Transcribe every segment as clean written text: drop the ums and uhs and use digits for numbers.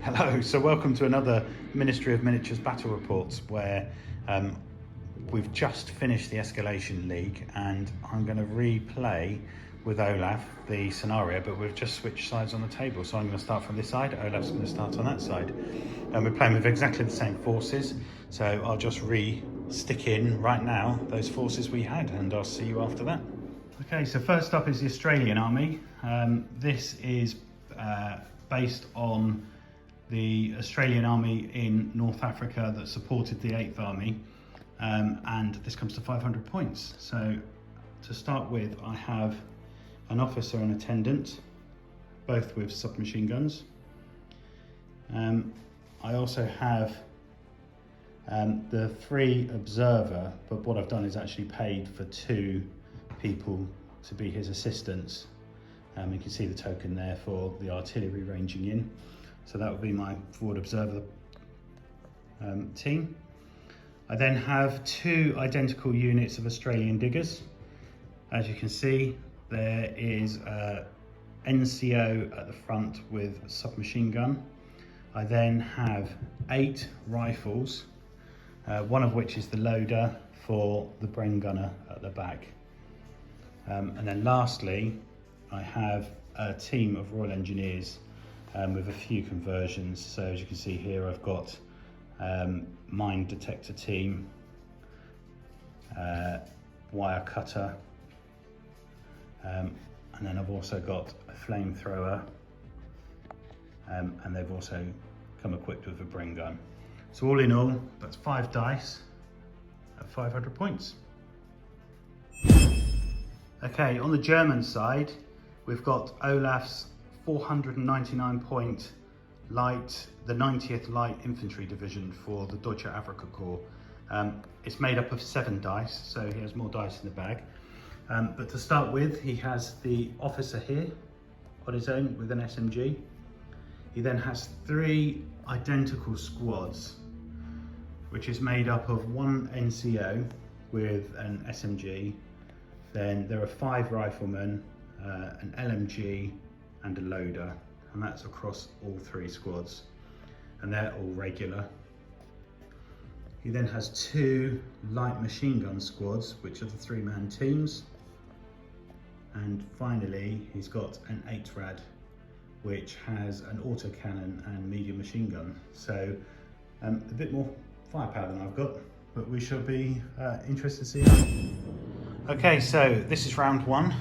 Hello, so welcome to another Ministry of Miniatures battle reports where we've just finished the Escalation League and I'm going to replay with Olaf the scenario, but we've just switched sides on the table. So I'm going to start from this side, Olaf's going to start on that side. And we're playing with exactly the same forces, so I'll just stick in right now those forces we had and I'll see you after that. Okay, so first up is the Australian Army. This is based on the Australian Army in North Africa that supported the 8th Army, and this comes to 500 points. So to start with, I have an officer and attendant, both with submachine guns. I also have the 3 observer, but what I've done is actually paid for 2 people to be his assistants. You can see the token there for the artillery ranging in. So that would be my forward observer team. I then have 2 identical units of Australian diggers. As you can see, there is a NCO at the front with a submachine gun. I then have 8 rifles, one of which is the loader for the brain gunner at the back. And then lastly, I have a team of Royal Engineers with a few conversions. So as you can see here, I've got mine detector team, wire cutter, and then I've also got a flamethrower, and they've also come equipped with a brain gun. So all in all, that's 5 dice at 500 points. Okay, on the German side, we've got Olaf's 499 point light, the 90th Light Infantry Division for the Deutsche Afrika Korp. It's made up of 7 dice, so he has more dice in the bag. But to start with, he has the officer here on his own with an SMG. He then has 3 identical squads, which is made up of 1 NCO with an SMG. Then there are 5 riflemen, an LMG and a loader, and that's across all 3 squads, and they're all regular. He then has 2 light machine gun squads, which are the 3-man teams, and finally he's got an 8 rad, which has an autocannon and medium machine gun. So a bit more firepower than I've got, but we shall be interested to see how. Okay, so this is round 1.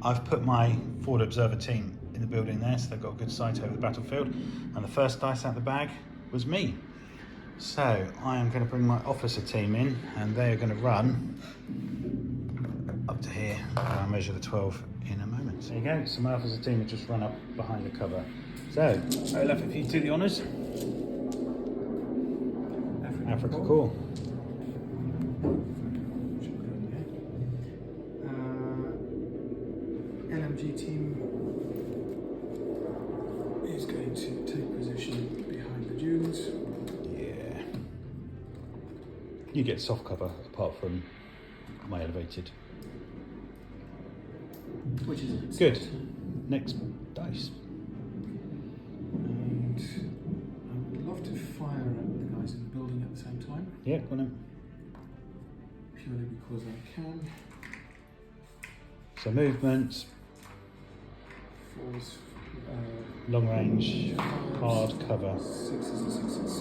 I've put my forward observer team in the building there, so they've got a good sight over the battlefield, and the first dice out of the bag was me. So I am going to bring my officer team in, and they are going to run up to here. I'll measure the 12 in a moment. There you go, so my officer team will just run up behind the cover. So Olaf, if you do the honours. Afrika Korp. LMG team is going to take position behind the dunes. Yeah. You get soft cover apart from my elevated. Which is good. Next dice. And I would love to fire at the guys in the building at the same time. Yeah, go on then. Purely because I can. So movement. Fours, long range, hard cover. 6s and 6s.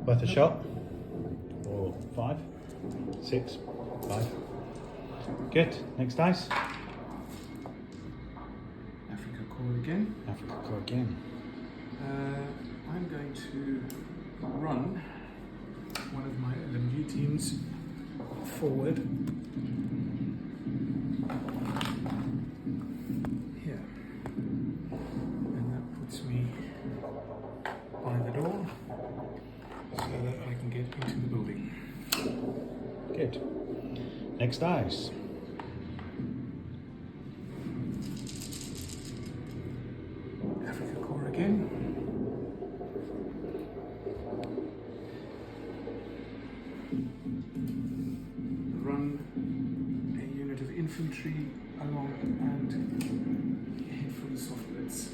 Worth a shot. Or 5, 6, 5. Good. Next dice. Afrika Korp again. Afrika Korp again. I'm going to run one of my LMG teams forward. Here. And that puts me by the door so that I can get into the building. Good. Next dice. Afrika Korp again. Run a unit of infantry along and head for the soft bits.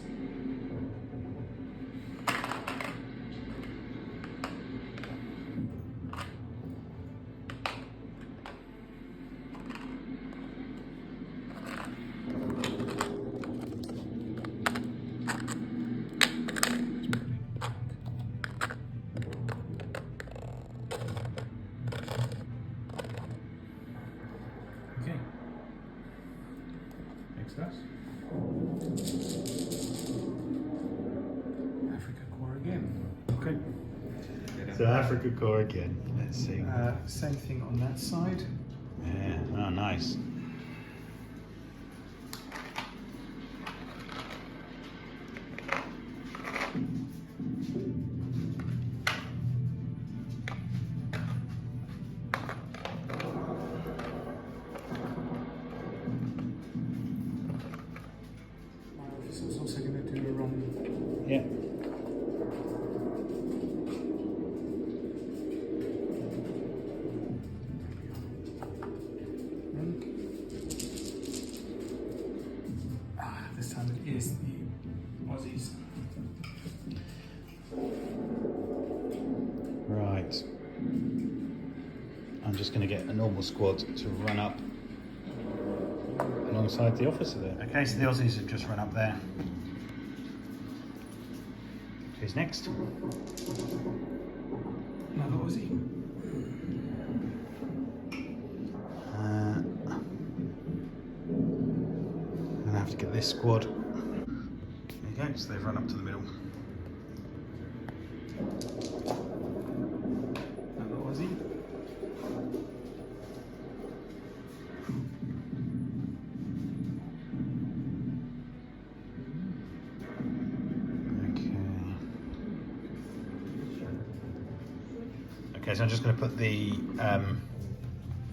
Okay. Next us. Afrika Korp again. Okay. So Afrika Korp again. Let's see. Same thing on that side. Yeah. Oh, nice. My officer is also going to do a run. Yeah. This time it is the Aussies. Right. I'm just going to get a normal squad to run up alongside the officer there. Okay, so the Aussies have just run up there. Who's next? Another Aussie. I'm going to have to get this squad. There you go, so they've run up to the middle. Another Aussie. Okay, so I'm just going to put the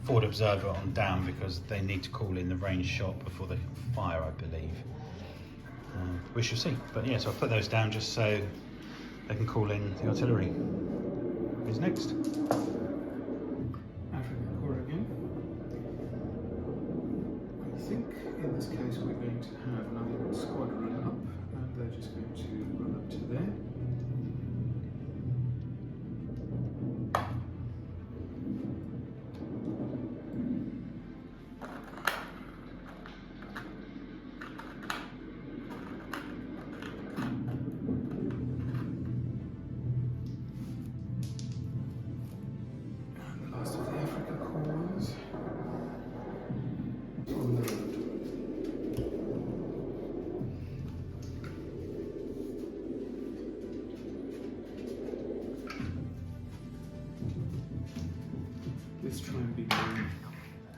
forward observer on down because they need to call in the range shot before they fire, I believe. We shall see. But yeah, so I'll put those down just so they can call in the artillery. Who's next? Afrika Korp again. I think in this case we're going to have another squad run up, and they're just going to run up to there. And the last of the Afrika Korps on the road. Let's try and be going.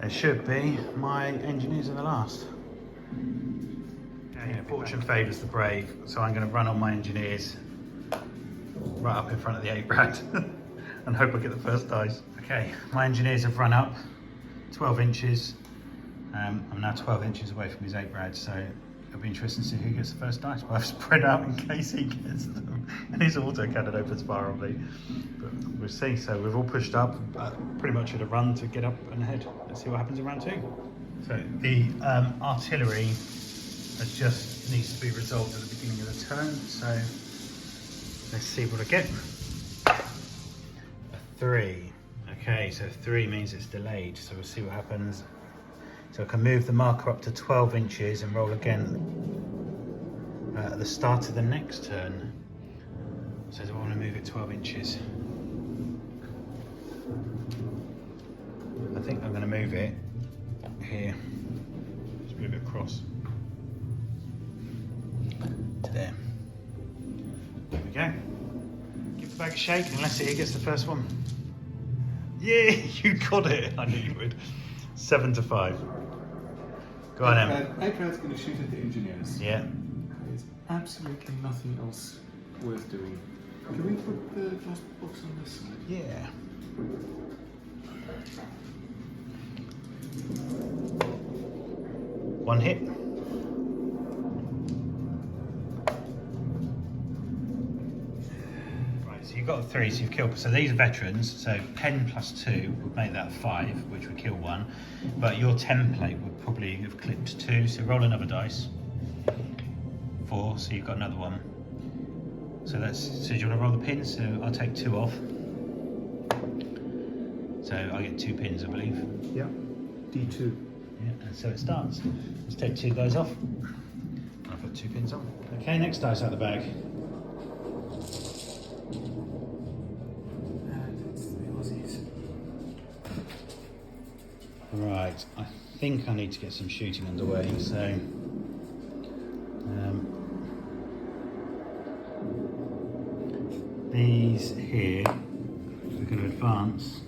It should be. My engineers are the last. Okay, fortune favours the brave, so I'm going to run on my engineers right up in front of the 8-brad and hope I get the first dice. Okay, my engineers have run up 12 inches. I'm now 12 inches away from his 8-brad, so it'll be interesting to see who gets the first dice. But I've spread out in case he gets them, and his autocannon opens fire on me. But we'll see. So we've all pushed up, pretty much at a run to get up and ahead. Let's see what happens in round 2. So the artillery just needs to be resolved at the beginning of the turn. So let's see what I get. A 3. Okay, so 3 means it's delayed. So we'll see what happens. So I can move the marker up to 12 inches and roll again at the start of the next turn. So do I want to move it 12 inches? I think I'm going to move it here. Just move it across to there. There we go. Give the bag a shake and let's see who gets the first one. Yeah, you got it. I knew you would. 7 to 5. Go on, Em. 8-brad's going to shoot at the engineers. Yeah. There's absolutely nothing else worth doing. Can we put the glass box on this side? Yeah. One hit. Right, so you've got a 3, so you've killed. So these are veterans, so 10 plus 2 would make that 5, which would kill 1. But your template would probably have clipped 2, so roll another dice. 4, so you've got another one. So do you want to roll the pins? So I'll take 2 off. So I get 2 pins, I believe. Yeah, D2. Yeah, and so it starts. Let's take 2 guys off. I'll put 2 pins on. Okay, next dice out of the bag. And it's the Aussies. Right, I think I need to get some shooting underway, so these here, we're going to advance.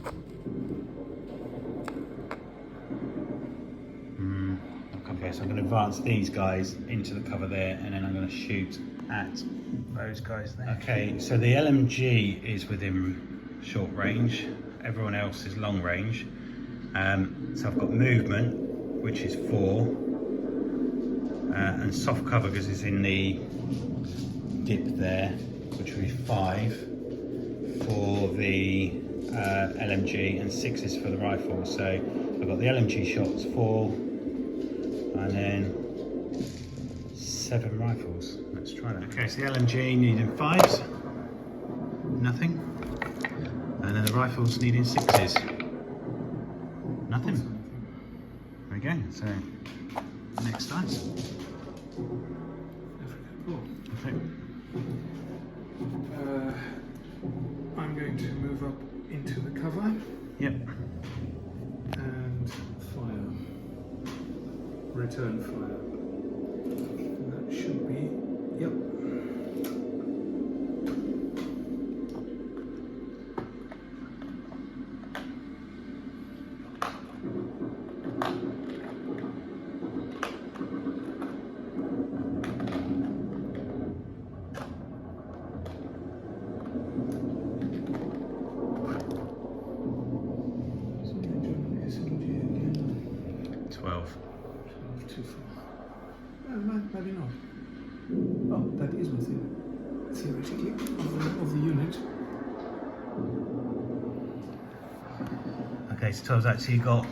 Okay, so I'm going to advance these guys into the cover there, and then I'm going to shoot at those guys there. Okay, so the LMG is within short range, everyone else is long range. So I've got movement, which is 4, and soft cover because it's in the dip there, which will be 5 for the LMG, and 6 is for the rifle. So I've got the LMG shots 4, and then 7 rifles. Let's try that. Okay, so the LMG needing 5s, nothing, and then the rifles needing 6s. Nothing. There we go. So next dice. Cool. Okay. I'm going to move up into the cover. Yep. And fire. Return fire. And that should be. Yep. Too far. Maybe not. Oh, that is within, theoretically, of the unit. Okay, so 12's actually got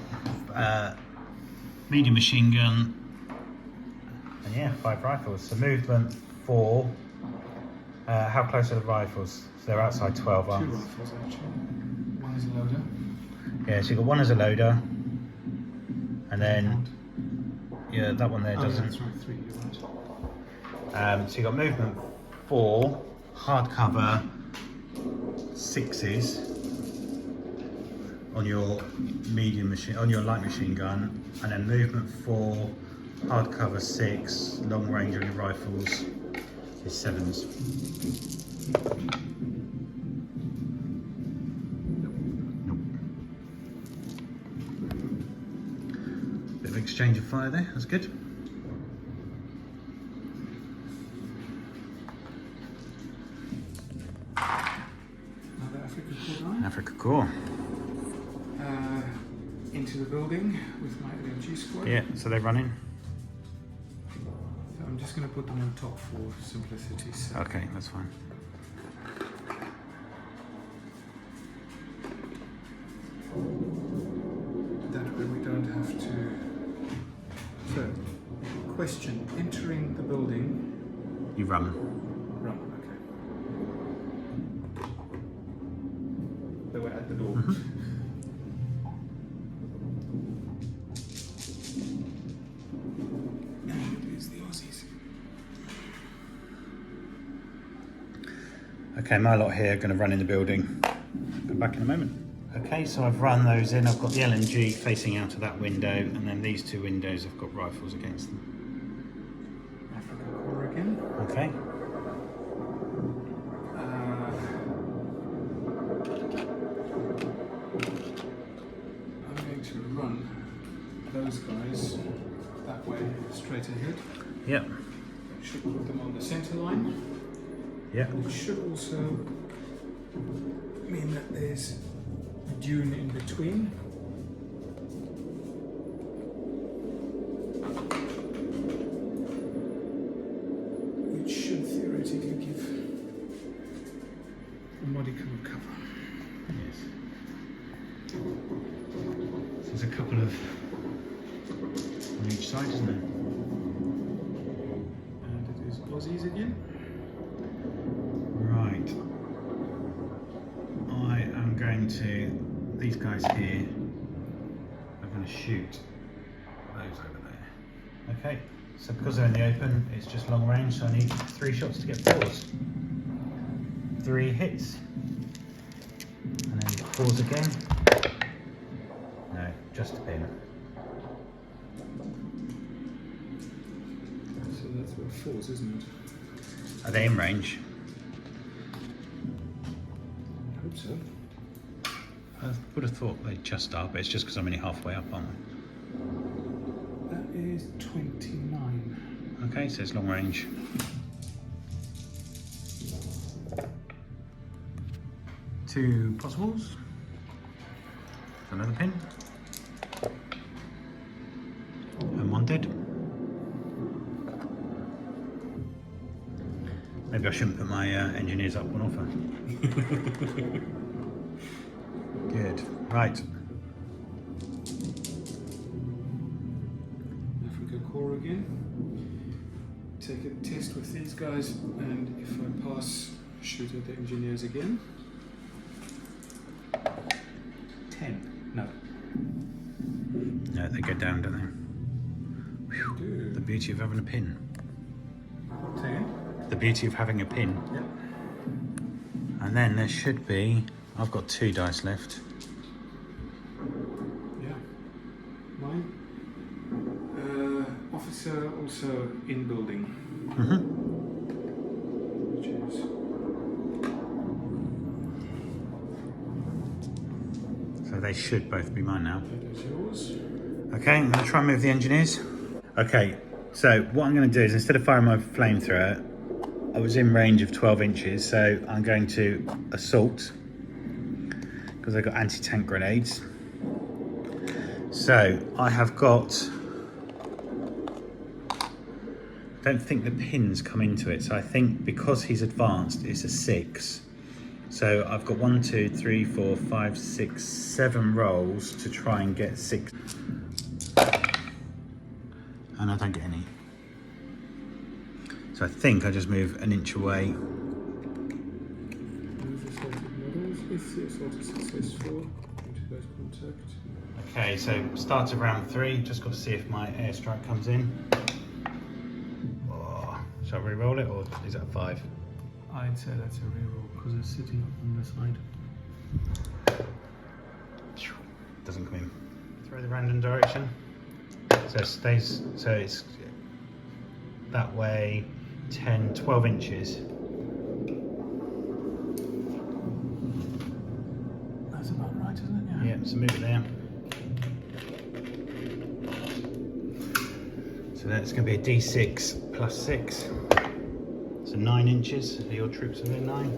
medium machine gun, and yeah, 5 rifles. So movement 4. How close are the rifles? So they're outside 12, 2 aren't they? rifles actually. One is a loader. Yeah, so you've got one as a loader, and then yeah, that one there doesn't. Yeah, that's right, 3. You're right. So you've got movement 4, hard cover 6s on your medium machine, on your light machine gun, and then movement 4, hard cover 6, long range on your rifles is 7s. Bit of exchange of fire there, that's good. Another Afrika Korp. Afrika Korp. Into the building with my LMG squad. Yeah, so they're running. So I'm just going to put them on top for simplicity's sake. Okay, that's fine. That way we don't have to. So, question: entering the building. You run. Run. Okay. They were at the door. Okay, my lot here are going to run in the building. Come back in a moment. Okay, so I've run those in. I've got the LMG facing out of that window, and then these 2 windows have got rifles against them. Afrika Korp again. Okay. I'm going to run those guys that way, straight ahead. Yep. Should put them on the center line. Yep. It should also mean that there's a dune in between. Which should theoretically give a modicum of cover. Yes. So there's a couple of on each side, isn't there? And it is Aussies again. Right. I am going to, these guys here, I'm going to shoot those over there. Okay, so because they're in the open, it's just long range, so I need 3 shots to get 4s. 3 hits. And then pause again. No, just a pin. So that's what 4s, isn't it? Are they in range? I hope so. I would have thought they just are, but it's just because I'm only halfway up, aren't I? That is 29. Okay, so it's long range. Two possibles. Another pin. And 1 dead. Maybe I shouldn't put my engineers up on offer. Good. Right. Afrika Korp again. Take a test with these guys, and if I pass, shoot at the engineers again. 10. No. No, they go down, don't they? Whew. The beauty of having a pin. Say again? The beauty of having a pin. Yep. And then there should be, I've got 2 dice left. Yeah. Mine. Officer also in building. Which is. So they should both be mine now. That is yours. Okay, I'm going to try and move the engineers. Okay, so what I'm going to do is instead of firing my flamethrower, I was in range of 12 inches, so I'm going to assault because I've got anti-tank grenades. So I have got, I don't think the pins come into it, so I think because he's advanced it's a 6. So I've got 1, 2, 3, 4, 5, 6, 7 rolls to try and get 6. And I don't get any. So I think I just move an inch away. Move assaulted models. If the assault is successful, into close contact. Okay, so start of round 3. Just got to see if my airstrike comes in. Oh, shall I re-roll it, or is that a 5? I'd say that's a reroll because it's sitting on the side. Doesn't come in. Throw the random direction. So it stays, so it's that way 10, 12 inches. That's about right, isn't it? Yeah, so move it there. So that's going to be a D6 plus 6. So 9 inches. Your troops are in 9.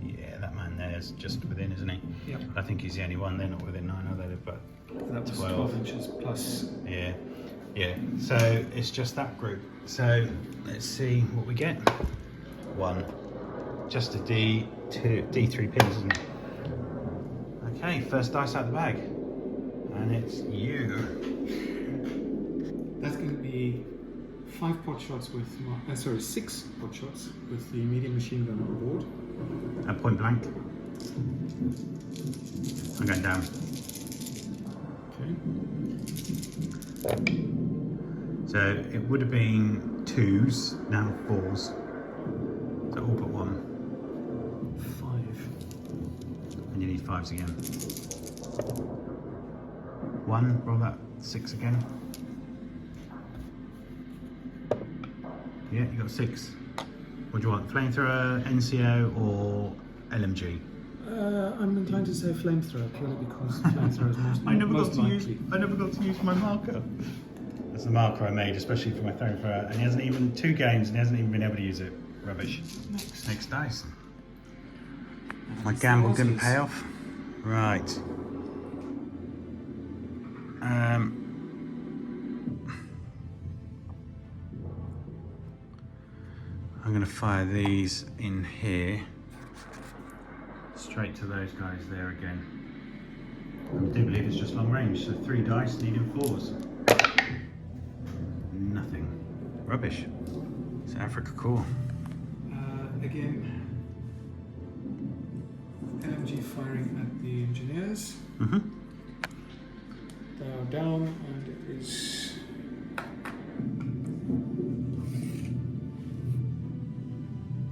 Yeah, that man there's just within, isn't he? Yep. I think he's the only one. They're not within 9, are they? But That was 12. 12 inches plus. Yeah, yeah. So it's just that group. So let's see what we get. 1. Just a D2, D3 pins, isn't it? Okay, first dice out the bag. And it's you. That's going to be 5 pot shots with, 6 pot shots with the medium machine gun on board. At point blank. I'm going down. Okay. So it would have been 2s, now 4s. So all but 1. 5. And you need 5s again. 1, roll that 6 again. Yeah, you got 6. What do you want? Flamethrower, NCO, or LMG? I'm inclined to say flamethrower purely because flamethrower is most, I never most got to likely. use. I never got to use my marker. That's the marker I made, especially for my flamethrower, and he hasn't even 2 games, and he hasn't even been able to use it. Rubbish. Next dice. My gamble going to pay off. Right. I'm going to fire these in here, straight to those guys there again. I do believe it's just long range, so 3 dice needing 4s. Nothing. Rubbish. It's Afrika Korp. Again, LMG firing at the engineers. They are down, and it is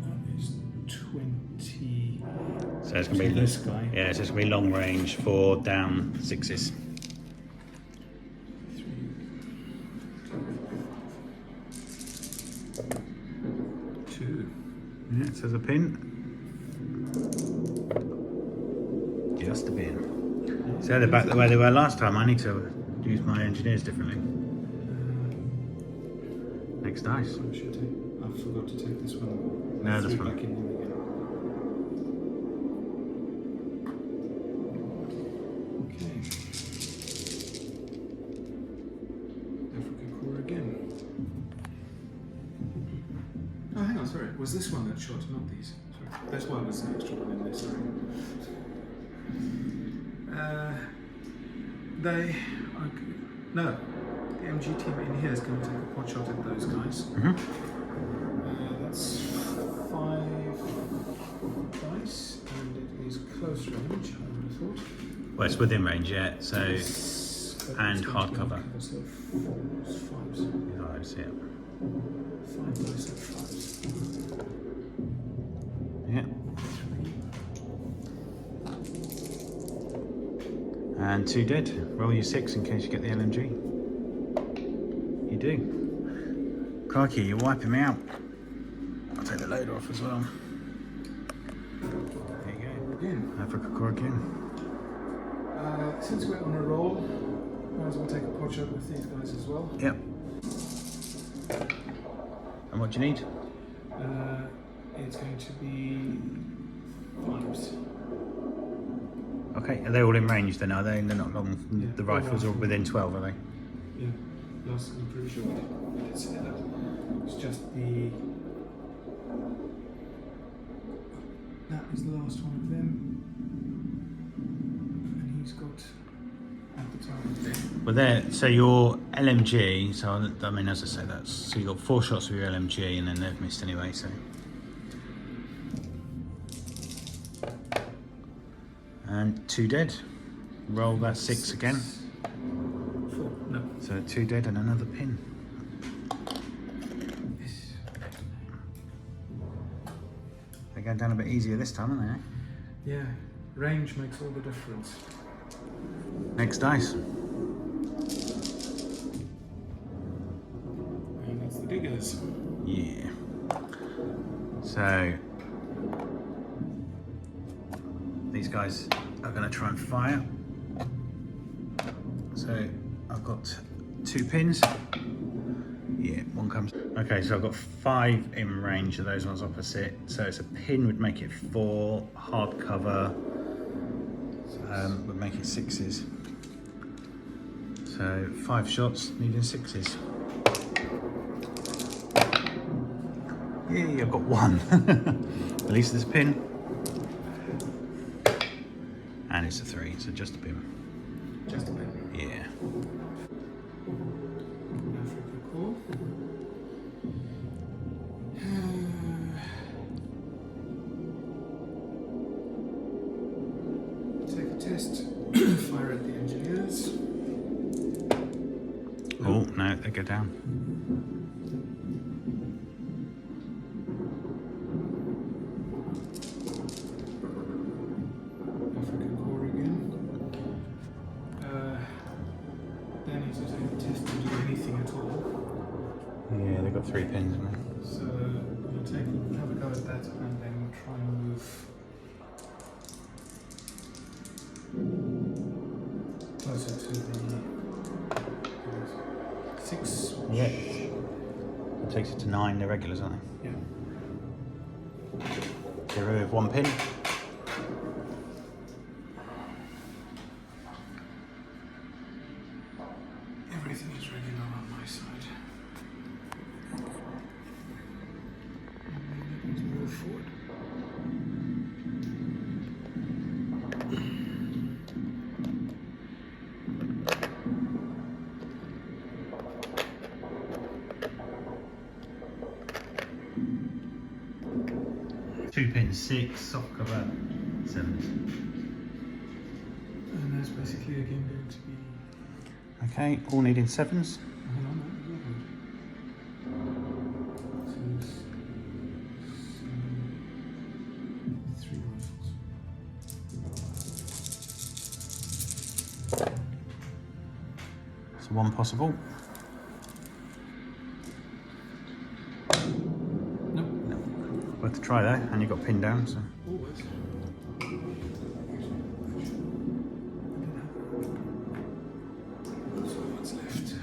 that is 20. So it's going to be this guy. Yeah, so it's going to be long range, 4 down, 6s. 2. Yeah, it says a pin. Just a pin. So they're back the way they were last time. I need to use my engineers differently. Next dice. I forgot to take this one. No, that's Back fine. in them again. Okay. Afrika Korp again. Oh, hang on, sorry. Was this one that shot, not these? Sorry. That's why there's an extra one in there, sorry. No, the MG team in here is going to take a pot shot at those guys. That's 5 dice, and it is close range, I would have thought. Well, it's within range, yeah. So, and it's hard going to cover. be so 4s, 5s. Oh, I see it. 5 dice and 5s. Yeah. And 2 dead. Roll your 6 in case you get the LMG. You do. Crikey, you're wiping me out. I'll take the loader off as well. There you go. Again. Afrika Korp again. Since we're on a roll, might as well take a pot shot with these guys as well. Yep. And what do you need? It's going to be 5s. Okay, are they all in range then, are they? They're not long. Yeah, The rifles are within 12, are they? Yeah, last I'm pretty sure we did say that. It's just the. That is the last one of them. And he's got at the target there. Well, there. So your LMG. So I mean, as I say, that's so you got 4 shots with your LMG, and then they've missed anyway. So. And 2 dead. Roll that 6 again. 4, no. So 2 dead and another pin. They're going down a bit easier this time, aren't they? Yeah, range makes all the difference. Next dice. And that's the diggers. Yeah. So these guys are going to try and fire. So I've got 2 pins. Yeah, 1 comes. Okay, so I've got 5 in range of those ones opposite. So it's a pin would make it 4, hard cover would make it 6s. So 5 shots needing 6s. Yeah, I've got 1. At least there's a pin. And it's a 3, so just a pin. Just a bit. Yeah. Afrika Korp. Take a test. Fire at the engineers. Oh, no, they go down. Afrika Korp again. They need to take a test to do anything at all. Yeah, they've got 3 pins, haven't they? So we'll have a go at that and then try and move closer to the 6. Yeah. It takes it to 9, they're regulars, aren't Yeah. they? Get rid of 1 pin. Everything is regular on my side. Let's move forward. needing 6, soft cover 7s. And that's basically again going to be. Okay, all needing 7s. Hang on, so it's 3 rifles. So 1 possible. Nope. No. Worth a try though, and you got pinned down. So. Always. So what's left?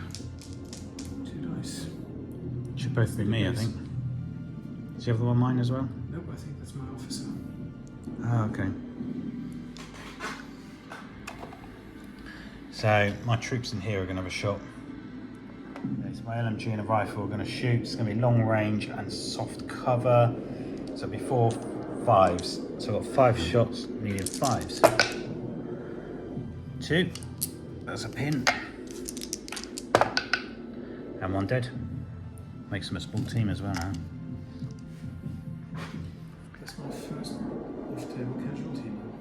2 dice. Should both be me, I think. Do you have the one mine as well? Nope, I think that's my officer. Oh, okay. So my troops in here are going to have a shot. It's my LMG and a rifle are going to shoot. It's going to be long range and soft cover. So it'll be 4 5s. So I've got 5 shots, needing 5s. 2. That's a pin. And 1 dead. Makes them a small team as well now. That's my first off-table casualty now.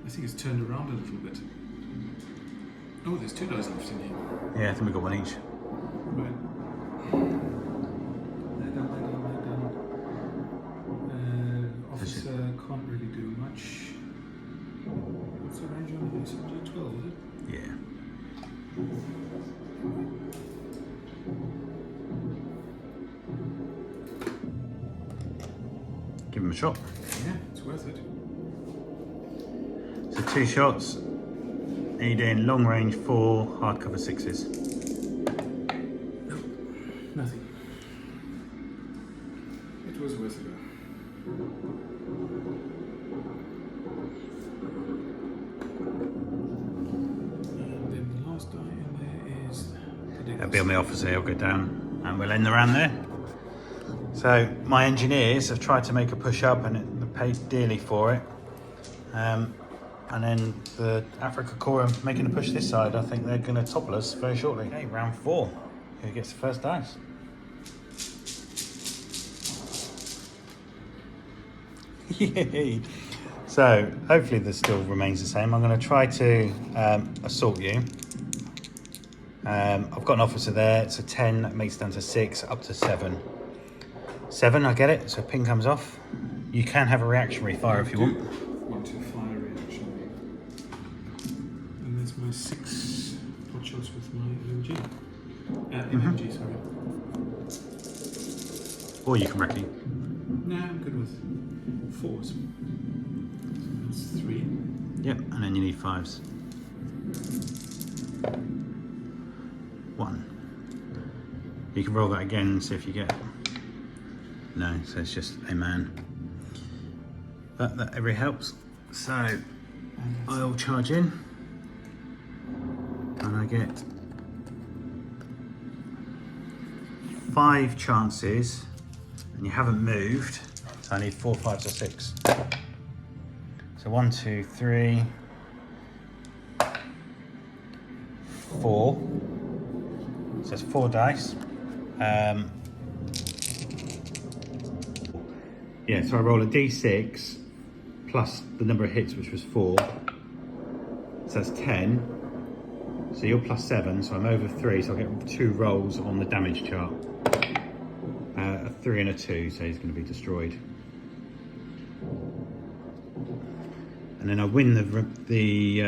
I think it's turned around a little bit. Oh, there's 2 dice left in here. Yeah, I think we've got 1 each. Right. They're done. Officer can't really do much. What's the range on the SMG? 12, is it? Yeah. Give him a shot. Yeah, it's worth it. So 2 shots, needing long range 4, hard cover 6s. Nope, nothing. It was worth it. And then the last die in there is the That'll be on the officer, he'll go down, and we'll end the round there. So my engineers have tried to make a push up and they paid dearly for it. And then the Afrika Korp are making a push this side. I think they're going to topple us very shortly. Okay, round 4. Who gets the first dice? Yay! So hopefully this still remains the same. I'm going to try to assault you. I've got an officer there. It's a 10, that makes it down to 6, up to 7. 7, I get it. So ping comes off. You can have a reactionary fire if you want. Want to fire reaction. And there's my 6 pot shots with my LMG. MMG, sorry. Or you can recce. No, I'm good with 4s. So that's 3. Yep, and then you need 5s. 1. You can roll that again and see if you get it. No, so it's just a man. But that every helps. So I'll charge in and I get 5 chances and you haven't moved. So I need 4, 5s or 6. So 1, 2, 3, 4. So it's 4 dice. Yeah, so I roll a d6 plus the number of hits, which was 4. So that's 10. So you're plus 7, so I'm over 3, so I'll get 2 rolls on the damage chart. A 3 and a 2, so he's going to be destroyed. And then I win the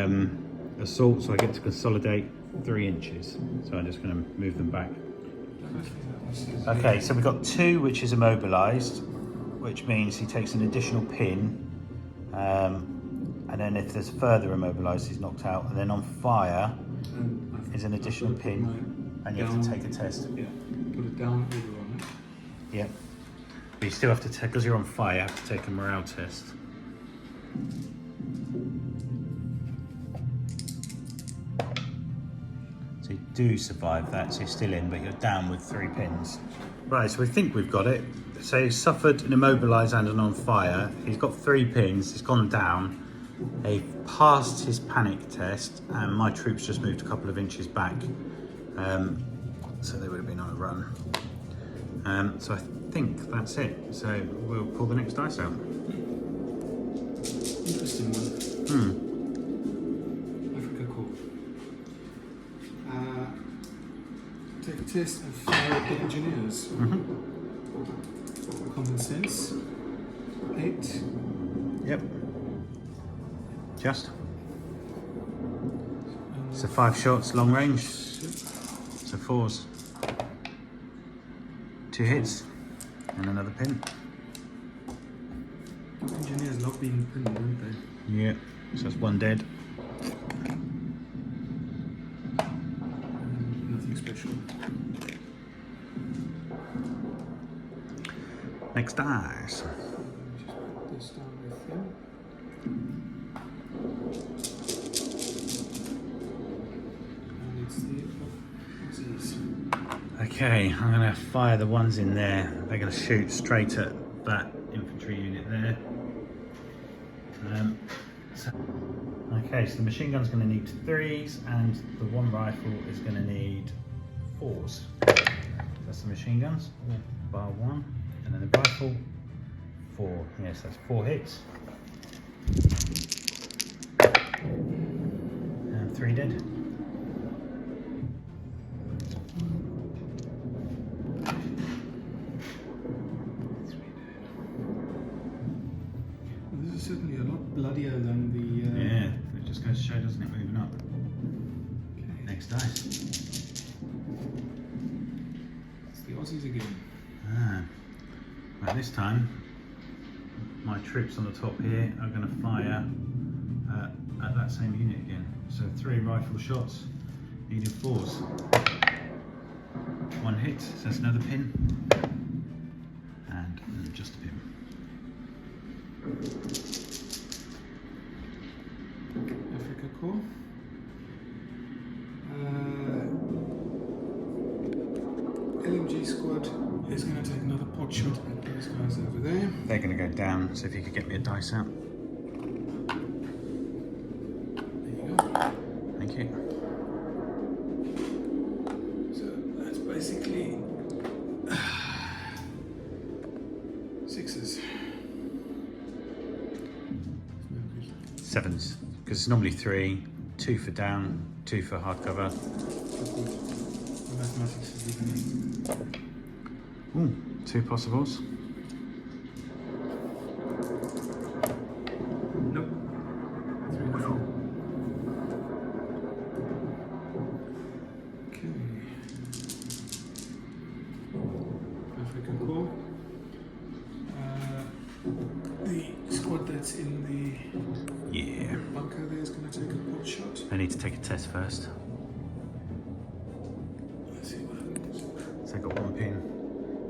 assault, so I get to consolidate 3 inches. So I'm just going to move them back. Okay, so we've got 2, which is immobilized, which means he takes an additional pin. And then if there's further immobilized, he's knocked out. And then on fire is an additional pin, and you have to take a test. Yeah, put it down over on it. Yep. But you still have to take, because you're on fire, you have to take a morale test. So you do survive that, so you're still in, but you're down with 3 pins. Right, so we think we've got it. So he's suffered an immobilized and an on fire. He's got 3 pins, he's gone down. He passed his panic test, and my troops just moved a couple of inches back. So they would have been on a run. So I think that's it. So we'll pull the next dice out. Interesting one. Afrika Korp. Take a test of fire the engineers. Common sense. 8. Yep. Just. So 5 shots, long range. So 4s. 2 hits and another pin. Engineers love being pinned, don't they? Yeah. So that's 1 dead. Nothing special. Next dice. Just put this down with him. And it's the Aussies. Okay, I'm going to fire the ones in there. They're going to shoot straight at that infantry unit there. Okay, so the machine gun's going to need 3s and the 1 rifle is going to need 4s. That's the machine guns, all bar 1. And then the rifle, 4. Yes, that's 4 hits. And 3 dead. This is certainly a lot bloodier than the... Yeah, it just goes to show, doesn't it, moving up. Okay. Next dice. It's the Aussies again. Right, this time, my troops on the top here are going to fire at that same unit again. So 3 rifle shots, needing 4s. 1 hit, so that's another pin, and just a pin. Afrika Korp. LMG squad is going to take another pot shot at those guys over there. They're going to go down, so if you could get me a dice out. There you go. Thank you. So that's basically 6s. 7s, because it's normally 3, 2 for down, 2 for hard cover. The mathematics is evening. Ooh, 2 possibles. Nope. 3 nothing. Okay. Afrika Korp. The squad that's in the Yeah. bunker there is going to take a pot shot. I need to take a test first. Let's see what happens. So I got 1 pin.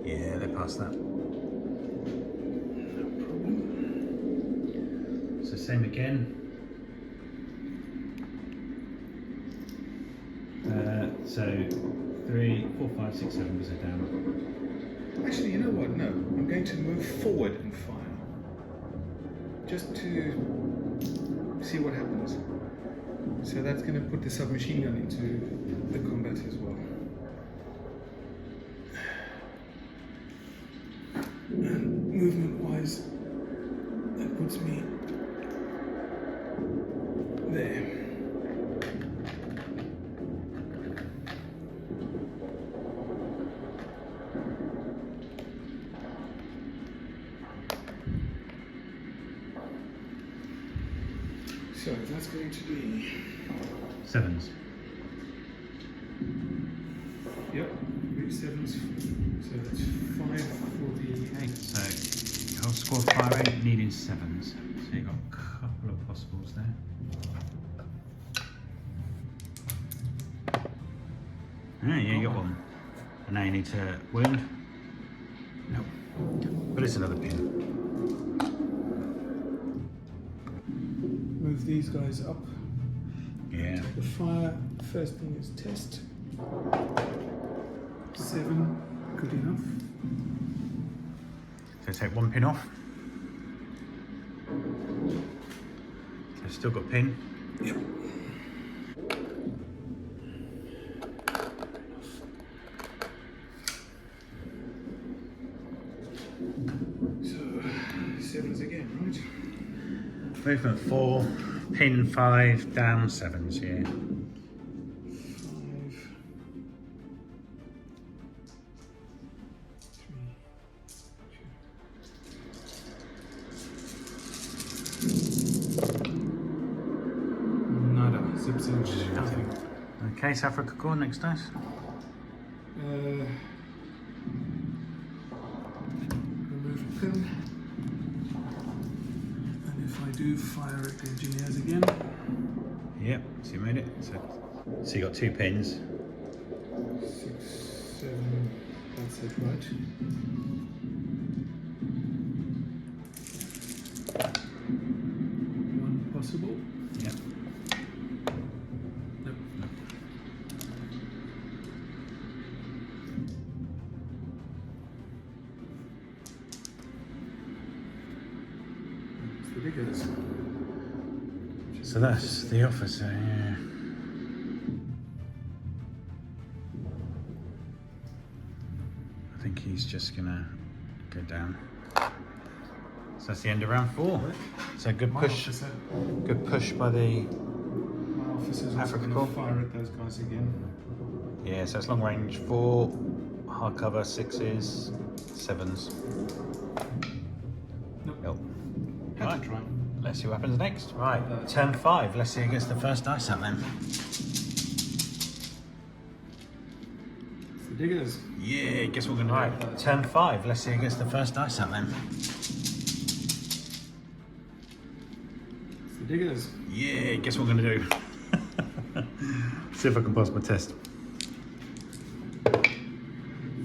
Yeah, they passed that. No problem. So same again. So 3, 4, 5, 6, 7 because they're down. Actually, you know what? No. I'm going to move forward and fire. Just to see what happens. So that's going to put the submachine gun into the combat as well. And movement-wise, that puts me there. So that's going to be 7s. yep, 3 7s. So that's 5 for the Okay, so whole squad firing, needing 7s. So you've got a couple of possibles there. Yeah, you got 1. And now you need to wound. No. But it's another pin. move these guys up. Yeah. The fire, first thing is test. 7, good enough. So take 1 pin off. So still got pin. Yep. right. Movement 4, pin 5, down 7s, yeah. 5. Nada, 17. Nothing. Okay, South Africa Corps, next dice. Remove a pin. And if I do fire at the engineers again. Yep, so you made it. So you got 2 pins. 6, 7, that's it, right? One possible. Yep. Nope. It's the diggers. So that's the officer, yeah. I think he's just gonna go down. So that's the end of round 4. So good push by the My officer's also Africa going Corps. to fire at those guys again. Yeah, so it's long range 4, hard cover 6s, 7s. Nope. Nope. Had Right. to try. Let's see what happens next. Right, turn 5. Let's see who gets the first dice out then. It's the diggers. Yeah, guess what we're gonna do? Right, turn 5. Let's see who gets the first dice out then. It's the diggers. Yeah, guess what we're gonna do? See if I can pass my test.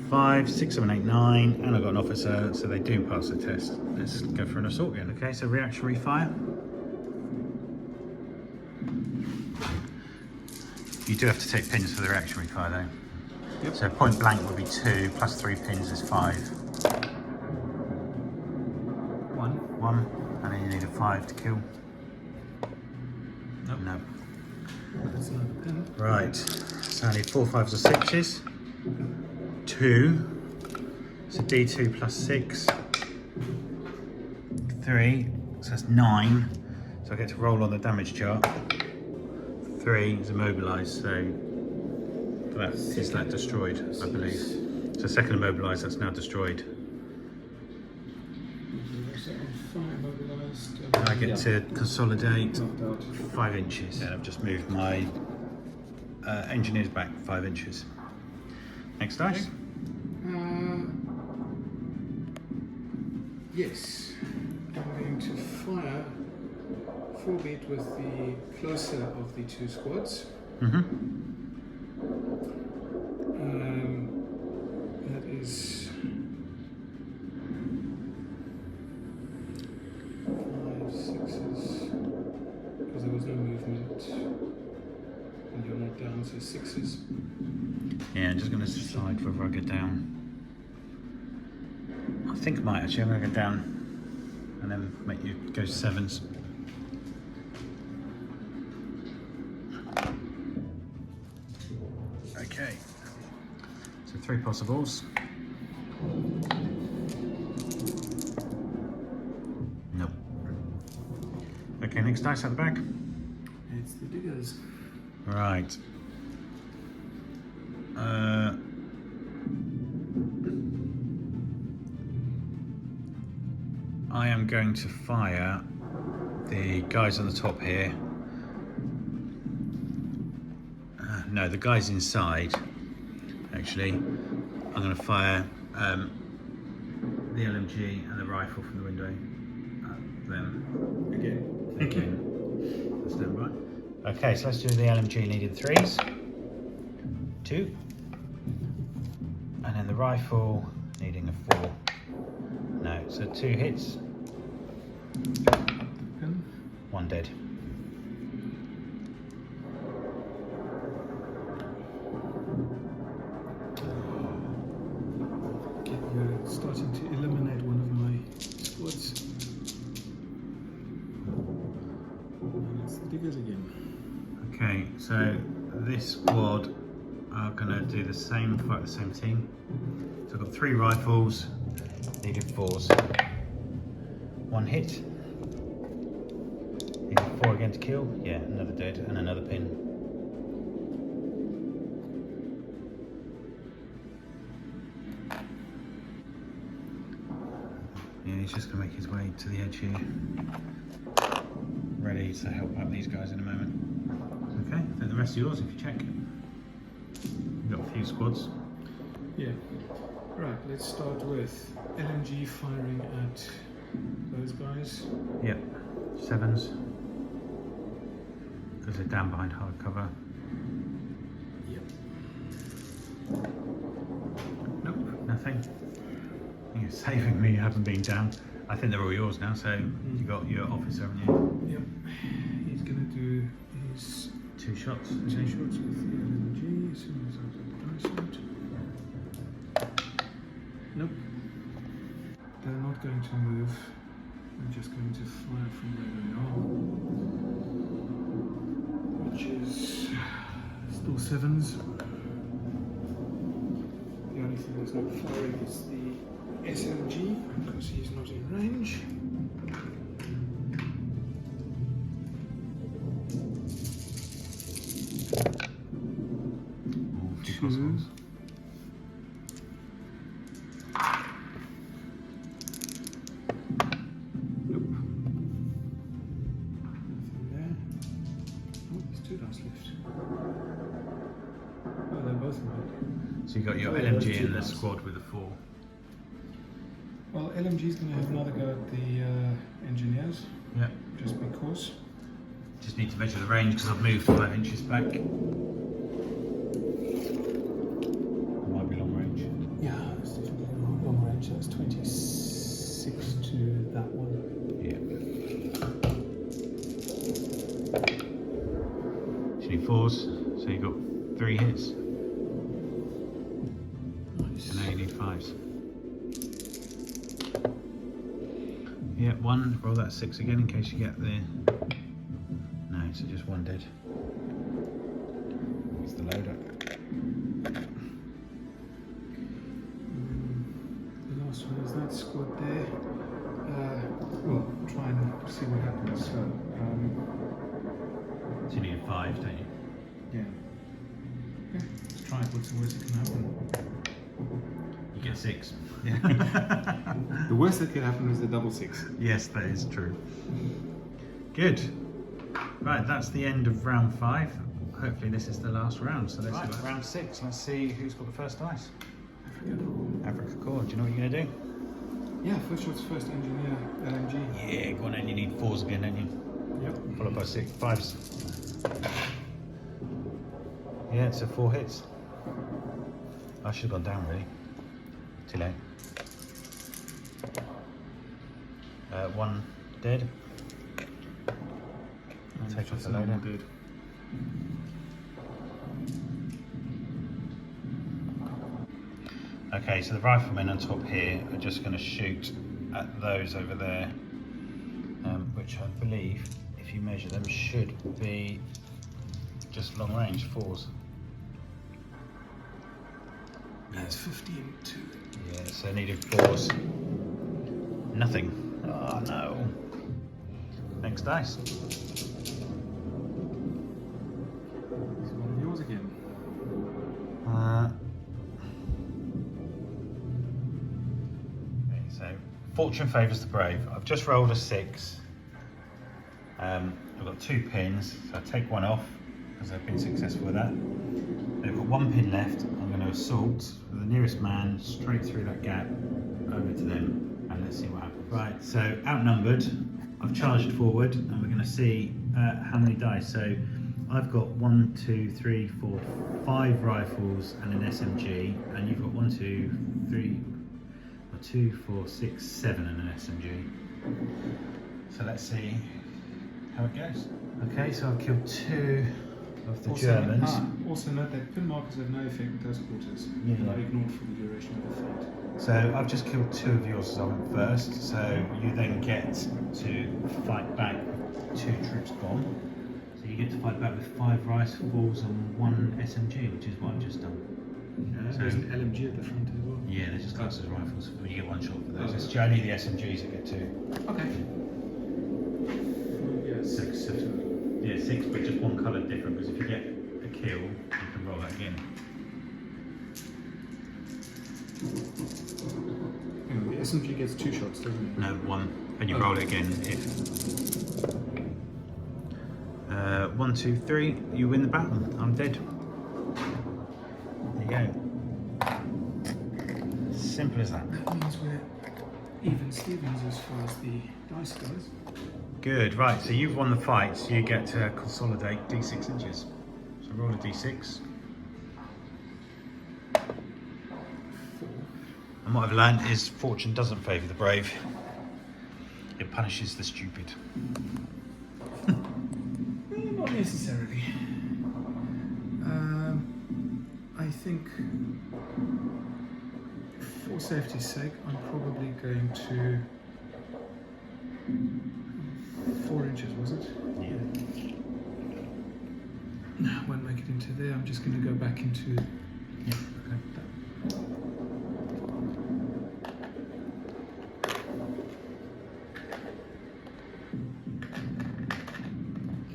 5, 6, 7, 8, 9, and I've got an officer, so they do pass the test. Let's go for an assault again. Okay, so reactionary fire. You do have to take pins for the reactionary fire though. Yep. So point blank would be 2, plus 3 pins is 5. 1. 1, and then you need a 5 to kill. Nope. No. That's another pin. Right, so I need 4, 5s or 6s. 2, so D2 plus 6. 3, so that's 9. So I get to roll on the damage chart. 3 is immobilised, so that is that destroyed, I believe. So second immobilised, that's now destroyed. I get to consolidate 5 inches, and I've just moved my engineers back 5 inches. Next dice. Yes, I'm going to fire 4 beat with the closer of the 2 squads. That is 5, 6s, because there was no movement, and you're not down, so 6s. Yeah, I'm just going to decide whether I go down. I think I might actually. I'm going to go down and then make you go 7s. Okay, so 3 possibles. Nope. Okay, next dice at the back. It's the diggers. Right. I am going to fire the guys on the top here. No, the guys inside. Actually, I'm going to fire the LMG and the rifle from the window at them. Again. Stand by. Okay, so let's do the LMG needed 3s. 2. And then the rifle needing a 4. No, so 2 hits. 1 dead. Okay, you're starting to eliminate one of my squads. And it's the diggers again. Okay, so this squad are going to do the same, fight the same team. So I've got 3 rifles, needed 4s. 1 hit. 4 again to kill. Yeah, another dead and another pin. Yeah, he's just going to make his way to the edge here. Ready to help out these guys in a moment. Okay, I think the rest are yours if you check. You've got a few squads. Yeah. Right, let's start with LMG firing at those guys. Yep, 7s. Because they're down behind hard cover. Yep. Nope, nothing. You're saving me, you haven't been down. I think they're all yours now, so you got your officer, haven't you? Yep. He's gonna do his 2 shots. 2 shots with the LMG as soon as I've got the dice out. Nope. They're not going to move. They're just going to fire from where they are. Which is still 7s. The only thing that's not firing is the SMG because he's not in range. Two. Nope. Nothing there. Oh, there's 2 dice left. Oh, they're both right. So you got your Oh, LMG those 2 in the dice. squad with a 4. Well, LMG's going to have another go at the engineers, Yeah. just because. Just need to measure the range because I've moved 5 inches back. It might be long range. Yeah, it's definitely long range. That's 26 to that one. Yeah. So you need 4s, so you've got 3 hits. Nice. And now you need 5s. Yeah, 1. Roll that 6 again in case you get the. No, so just 1 dead. It's the loader. The last one is that squad there. Well, try and see what happens. So, So you need 5, don't you? yeah. Okay, let's try it. What's the worst that can happen? You get 6. The worst that could happen is the double 6. Yes, that is true. Good. Right, that's the end of round 5. Hopefully this is the last round. So let's do round 6. Let's see who's got the first dice. Afrika Korp. Do you know what you're going to do? Yeah, first shot's first engineer, LMG. Yeah, go on then. You need 4s again, don't you? Yep. Followed by 5s. Yeah, so 4 hits. I should have gone down really. Too late. 1 dead. Take off the loader. Dead. Okay, so the riflemen on top here are just going to shoot at those over there, which I believe, if you measure them, should be just long range 4s. That's 15 to. Yeah, so needed 4s. Nothing. Oh no. Next dice. This is one of yours again. Okay, so fortune favours the brave. I've just rolled a 6. I've got 2 pins, so I take 1 off because I've been successful with that. They've got 1 pin left. I'm going to assault the nearest man straight through that gap over to them, and let's see what happens. Right, so outnumbered, I've charged forward, and we're going to see how many dice. So I've got 1, 2, 3, 4, 5 rifles and an SMG, and you've got 1, 2, 3, 2, 4, 6, 7 and an SMG. So let's see how it goes. Okay, so I've killed 2 of the Germans. Also note that pin markers have no effect with those quarters. Yeah, They yeah. are ignored for the duration of the fight. So I've just killed 2 of yours as I went first, so you then get to fight back with 2 troops gone. So you get to fight back with 5 rifles and 1 SMG, which is what I've just done. Yeah, So- there's an LMG at the front as well. Yeah, they're just classed as rifles, but you get 1 shot for those. It's only the SMGs that get 2. Okay. Yes. 6, 7. coloured different because if you get a kill, you can roll that again. The SMG gets 2 shots, doesn't it? No, 1. And you roll it again if. 1, 2, 3. You win the battle. I'm dead. There you go. Simple as that. That means we're even Stevens as far as the dice goes. Good, right, so you've won the fight, so you get to consolidate D6 inches. So roll a D6. 4. And what I've learned is fortune doesn't favour the brave. It punishes the stupid. Not necessarily. I think for safety's sake, I'm probably going to 4 inches, was it? Yeah. No, I won't make it into there. I'm just going to go back into. Yeah, okay.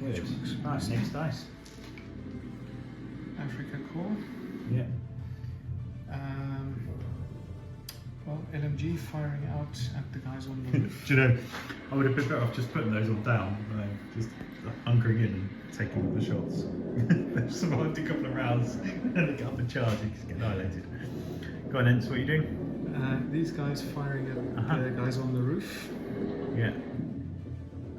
Good. Right, next dice. Afrika Korp. Yeah. Well, LMG firing out at the guys on the roof. Do you know, I would have been better off just putting those all down, just hunkering in and taking the shots. They've survived a couple of rounds and they get up and charge, you just get annihilated. Go on then, so what are you doing? These guys firing at the guys on the roof. Yeah.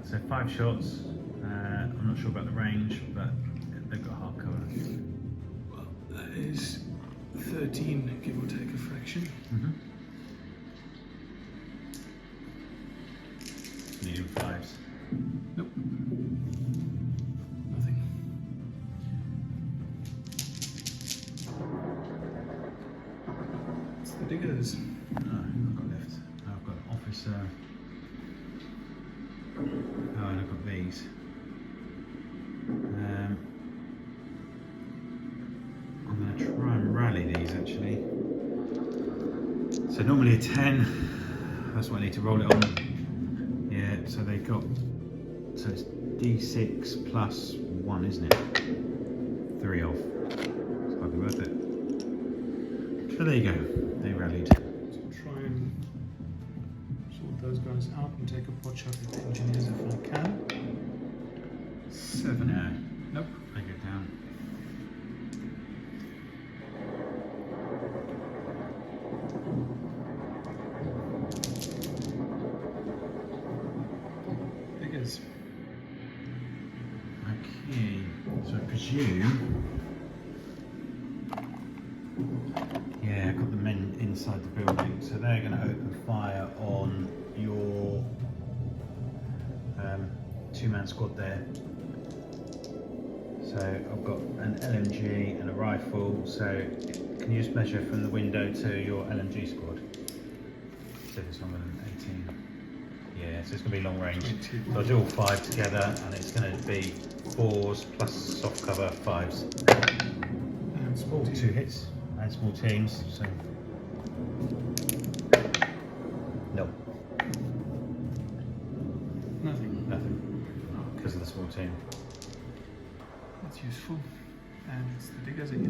So 5 shots. I'm not sure about the range, but they've got hard cover. Well, that is 13, give or take a fraction. Medium 5s. Nope. Nothing. It's the diggers. Oh, who have I got left? Oh, I've got an officer. Oh, and I've got these. I'm going to try and rally these actually. So normally a 10. That's what I need to roll it on. Yeah, so they got. So it's D6 plus 1, isn't it? 3 off. It's might be worth it. So there you go. They rallied. So try and sort those guys out and take a pot shot at the engineers if I can. 7. No. Nope. They go down. Diggers. Okay. So I presume. Yeah, I've got the men inside the building, so they're going to open fire on your 2-man squad there. So I've got an LMG and a rifle, so can you just measure from the window to your LMG squad? See if it's longer than 18. Yeah, so it's going to be long range. So I'll do all 5 together, and it's going to be 4s plus soft cover 5s. And small 2 hits. And small teams, so no, nothing, because of the small team. That's useful. And it's the diggers again.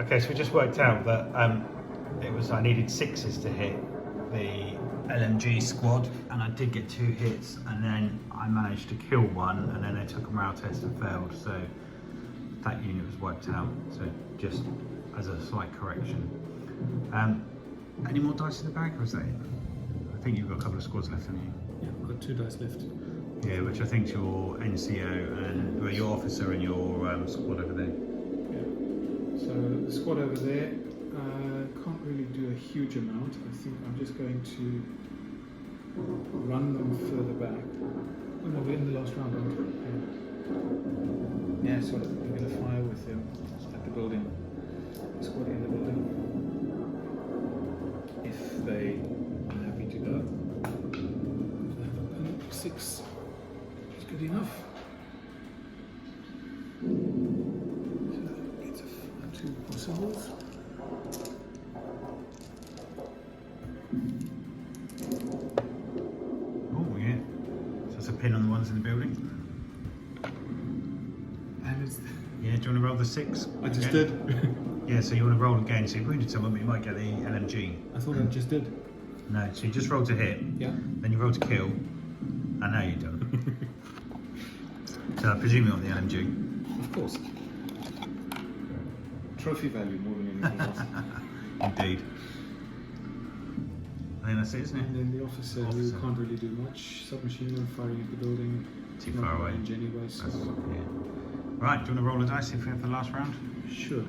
Okay, so we just worked out that I needed 6s to hit the LMG squad, and I did get 2 hits, and then I managed to kill 1, and then they took a morale test and failed. So that unit was wiped out, so just as a slight correction. Any more dice in the bag, or is that it? I think you've got a couple of squads left, haven't you? Yeah, I've got 2 dice left. Yeah, which I think is your NCO and well, your officer and your squad over there. Yeah. So the squad over there can't really do a huge amount. I think I'm just going to run them further back. Oh no, we're in the last round, aren't we? Yeah, so I'm going to fire with them at the building. The squad in the building. If they are happy to go. So I have a 6. It's good enough. So it's a 2 possibles. pin on the ones in the building. And it's... Yeah, do you want to roll the 6? I just again? did. Yeah, so you want to roll again. So you wounded someone, but you might get the LMG. I thought I just did. No, so you just roll to hit. Yeah. Then you roll to kill. And now you're done. So I presume you want the LMG. Of course. Trophy value more than anything else. Indeed. I think that's it, isn't it? And then the officer who can't really do much. Submachine gun firing at the building. Too far away. Range anyway, so... Yeah. Right, do you want to roll a dice if we have the last round? Sure.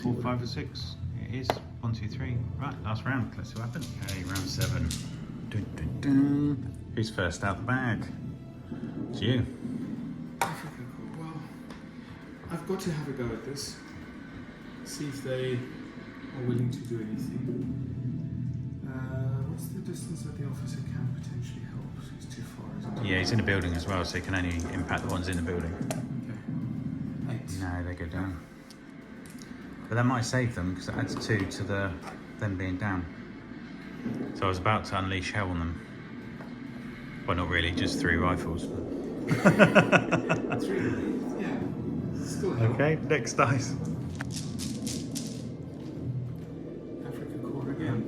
4, 5 or 6? It is. 1, 2, 3. Right, last round. Let's see what happens. Okay, round 7. Dun, dun, dun. Who's first out the bag? It's you. Afrika Korp. Well, I've got to have a go at this. See if they are willing to do anything. What's the distance that the officer can potentially help? He's too far, isn't he? Yeah, he's in the building as well, so he can only impact the ones in the building. Okay. 8. No, they go down. But that might save them because it adds 2 to them being down. So I was about to unleash hell on them. Well, not really, just 3 rifles. 3. Yeah. Still hell. Okay, next dice. Afrika Korp again.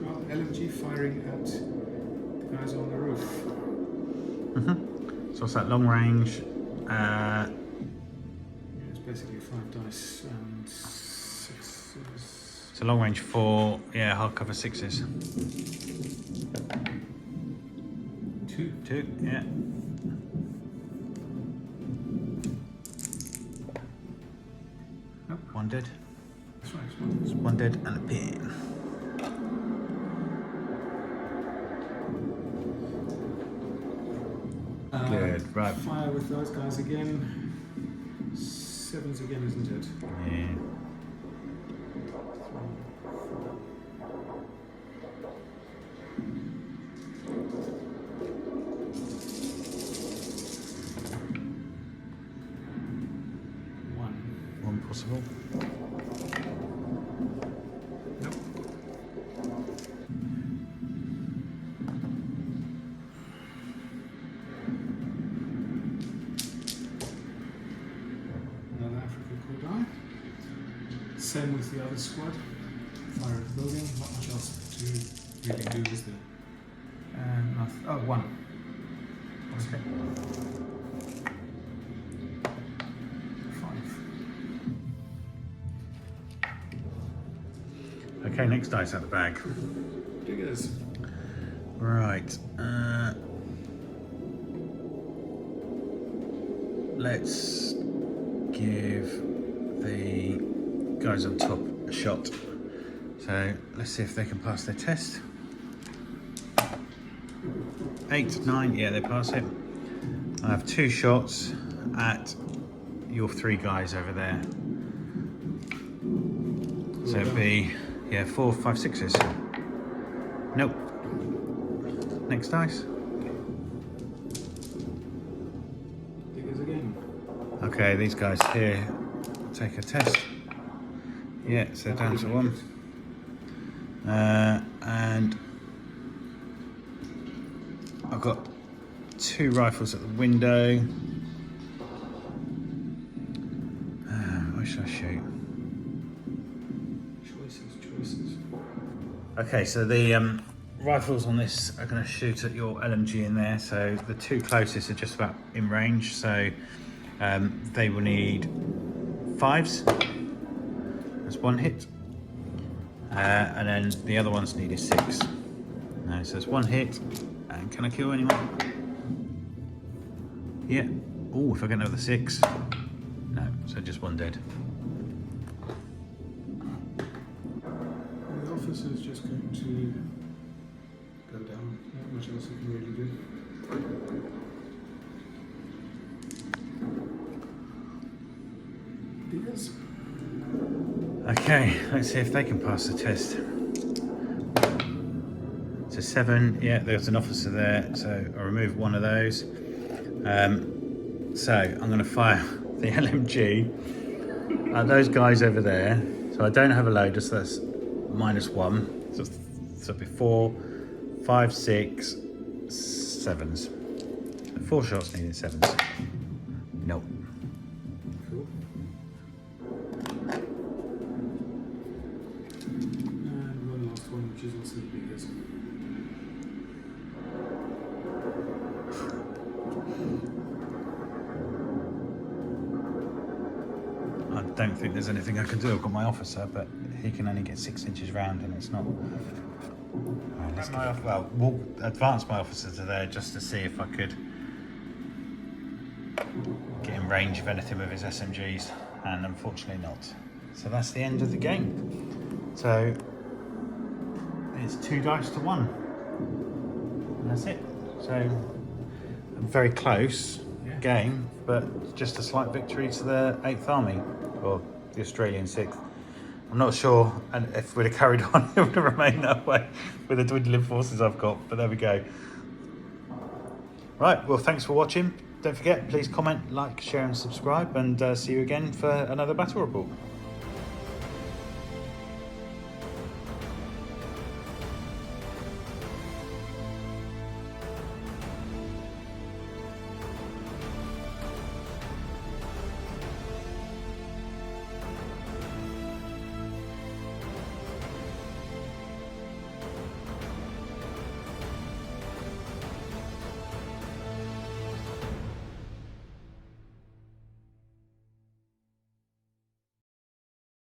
Well, LMG firing at the guys on the roof. So what's that, long range? Yeah, it's basically 5 dice and 6s. So long range 4, yeah, hardcover 6s. 2. 2, yeah. Nope. 1 dead. That's right. It's 1 dead and a pin. Good, right. Fire with those guys again. 7s again, isn't it? Yeah. 1 possible. Nope. Another Afrika Korp die. Same with the other squad. Fire at the building. Not much else to really do, is there? And 1. Okay. 5. Okay, next dice out the bag. Diggers. Right. Let's give the guys on top a shot. So let's see if they can pass their test. 8, 9, yeah, they pass it. I have 2 shots at your 3 guys over there. So it'd be, yeah, 4, 5, 6s. Nope. Next dice. Diggers again. Okay, these guys here take a test. Yeah, so down to 1. And I've got 2 rifles at the window. Where should I shoot? Choices. Okay, so the rifles on this are going to shoot at your LMG in there. So the 2 closest are just about in range. So they will need 5s. That's 1 hit. And then the other ones need a 6. No, so it's 1 hit. And can I kill anyone? Yeah. Oh, if I get another 6. No, so just 1 dead. The officer's just going to go down. Not much else he can really do. Diggers. Okay, let's see if they can pass the test. It's a 7. Yeah, there's an officer there, so I'll remove 1 of those. So I'm going to fire the LMG at those guys over there. So I don't have a loader, so that's -1. So it'll be 4, 5, 6, 7s. 4 shots needing 7s. Nope. Cool. And one last one, which is also the biggest. I don't think there's anything I can do. I've got my officer, but he can only get 6 inches round, and it's not. We'll advance my officer to there just to see if I could get in range of anything with his SMGs, and unfortunately not. So that's the end of the game. So it's 2 dice to 1, and that's it. So a very close game, but just a slight victory to the 8th Army, or the Australian 6th. I'm not sure, and if we'd have carried on, it would have remained that way with the dwindling forces I've got, but there we go. Right, well, thanks for watching. Don't forget, please comment, like, share and subscribe, and see you again for another battle report.